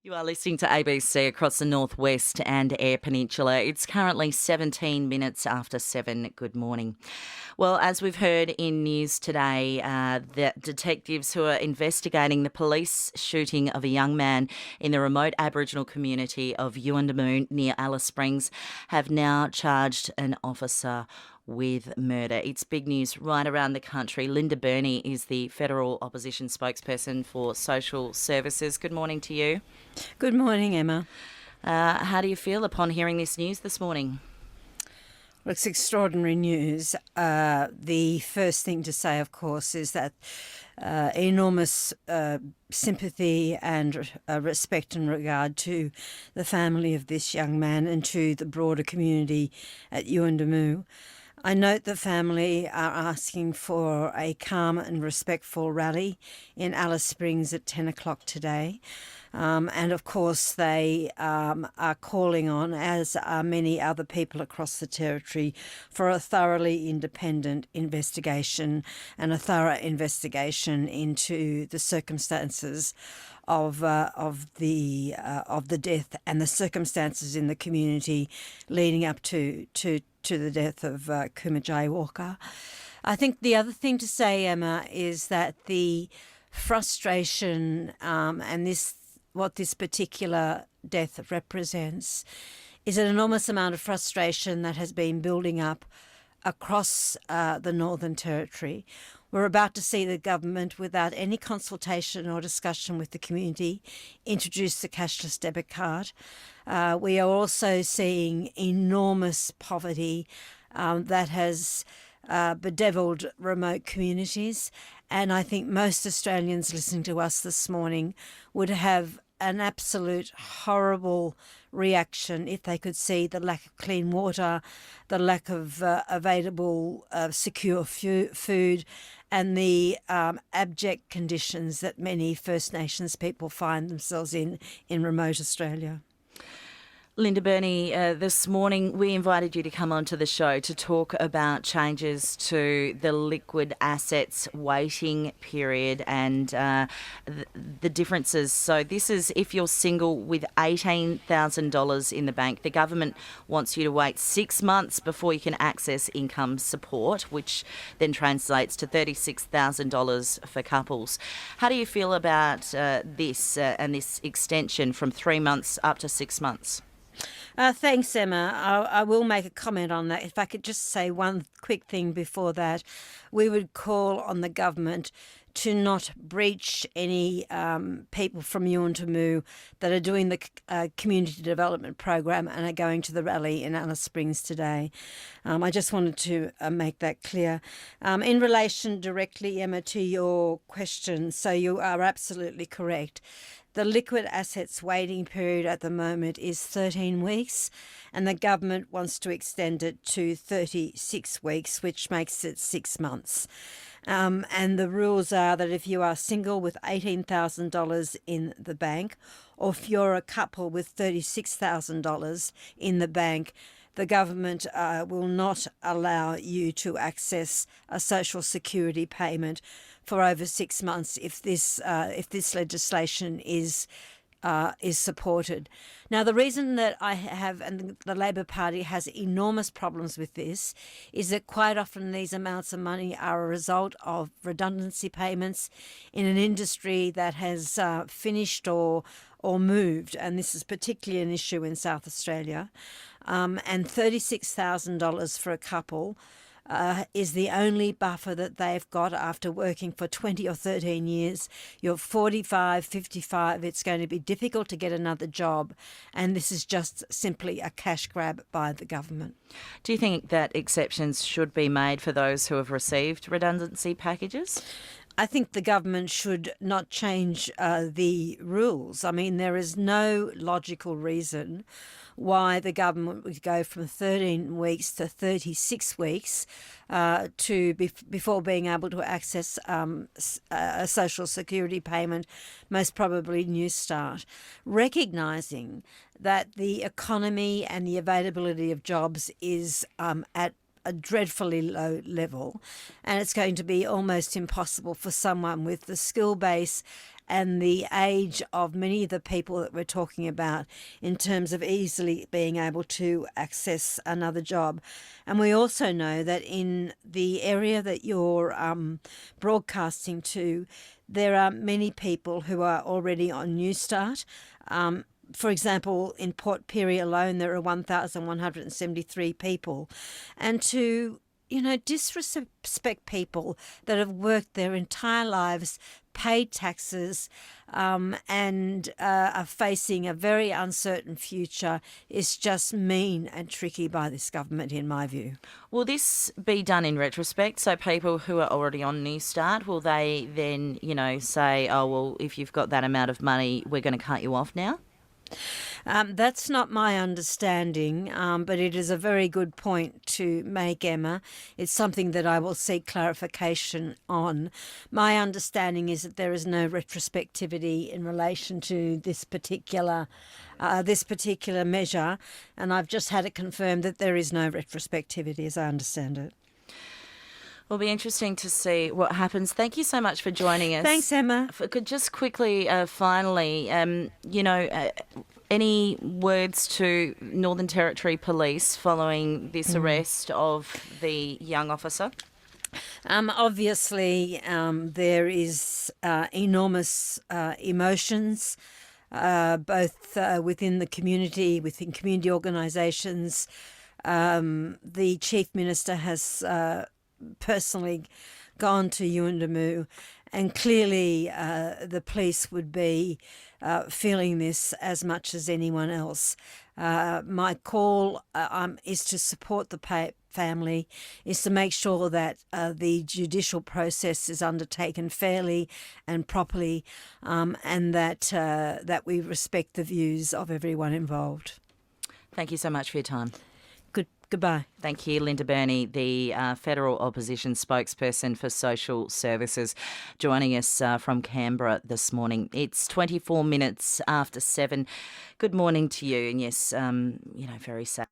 You are listening to ABC across the northwest and Eyre Peninsula. It's currently 17 minutes after 7. Good morning. Well, as we've heard in news today, the detectives who are investigating the police shooting of a young man in the remote Aboriginal community of Yuendamu near Alice Springs have now charged an officer with murder. It's big news right around the country. Linda Burney is the federal opposition spokesperson for social services. Good morning to you. Good morning, Emma. How do you feel upon hearing this news this morning? Well, it's extraordinary news. The first thing to say, of course, is that enormous sympathy and respect and regard to the family of this young man and to the broader community at Yuendamu. I note the family are asking for a calm and respectful rally in Alice Springs at 10 o'clock today. And of course, they are calling on, as are many other people across the territory, for a thoroughly independent investigation and a thorough investigation into the circumstances of the death and the circumstances in the community leading up to the death of Kumajay Walker. I think the other thing to say, Emma, is that the frustration and what this particular death represents is an enormous amount of frustration that has been building up across the Northern Territory. We're about to see the government, without any consultation or discussion with the community, introduce the cashless debit card. We are also seeing enormous poverty that has bedeviled remote communities. And I think most Australians listening to us this morning would have an absolute horrible reaction if they could see the lack of clean water, the lack of available secure food, and the abject conditions that many First Nations people find themselves in remote Australia. Linda Burney, this morning we invited you to come onto the show to talk about changes to the liquid assets waiting period and the differences. So this is if you're single with $18,000 in the bank. The government wants you to wait 6 months before you can access income support, which then translates to $36,000 for couples. How do you feel about this and this extension from 3 months up to 6 months? Thanks, Emma. I will make a comment on that. If I could just say one quick thing before that, we would call on the government to not breach any people from Yuendamu that are doing the community development program and are going to the rally in Alice Springs today. I just wanted to make that clear. In relation directly, Emma, to your question, so you are absolutely correct. The liquid assets waiting period at the moment is 13 weeks, and the government wants to extend it to 36 weeks, which makes it 6 months. And the rules are that if you are single with $18,000 in the bank, or if you're a couple with $36,000 in the bank, the government will not allow you to access a social security payment for over 6 months if this legislation is supported. Now, the reason that I have, and the Labor Party has enormous problems with this, is that quite often these amounts of money are a result of redundancy payments in an industry that has finished or moved, and this is particularly an issue in South Australia. And $36,000 for a couple is the only buffer that they've got after working for 20 or 13 years. You're 45, 55, it's going to be difficult to get another job, and this is just simply a cash grab by the government. Do you think that exceptions should be made for those who have received redundancy packages? I think the government should not change the rules. I mean, there is no logical reason why the government would go from 13 weeks to 36 weeks before being able to access a social security payment, most probably Newstart, recognising that the economy and the availability of jobs is at a dreadfully low level, and it's going to be almost impossible for someone with the skill base and the age of many of the people that we're talking about in terms of easily being able to access another job. And we also know that in the area that you're broadcasting to, there are many people who are already on Newstart. For example, in Port Pirie alone, there are 1,173 people. And to, disrespect people that have worked their entire lives, paid taxes, and are facing a very uncertain future is just mean and tricky by this government, in my view. Will this be done in retrospect? So people who are already on Newstart, will they then, say, oh, well, if you've got that amount of money, we're going to cut you off now? That's not my understanding, but it is a very good point to make, Emma. It's something that I will seek clarification on. My understanding is that there is no retrospectivity in relation to this particular measure, and I've just had it confirmed that there is no retrospectivity, as I understand it. It'll be interesting to see what happens. Thank you so much for joining us. Thanks, Emma. If I could just quickly, finally, any words to Northern Territory Police following this arrest of the young officer? Obviously, there is enormous emotions, both within the community, within community organisations. The Chief Minister has personally gone to Yuendamu, and clearly the police would be feeling this as much as anyone else. My call is to support the family, is to make sure that the judicial process is undertaken fairly and properly, and that we respect the views of everyone involved. Thank you so much for your time. Goodbye. Thank you, Linda Burney, the federal opposition spokesperson for social services, joining us from Canberra this morning. It's 24 minutes after 7. Good morning to you. And yes, very sad.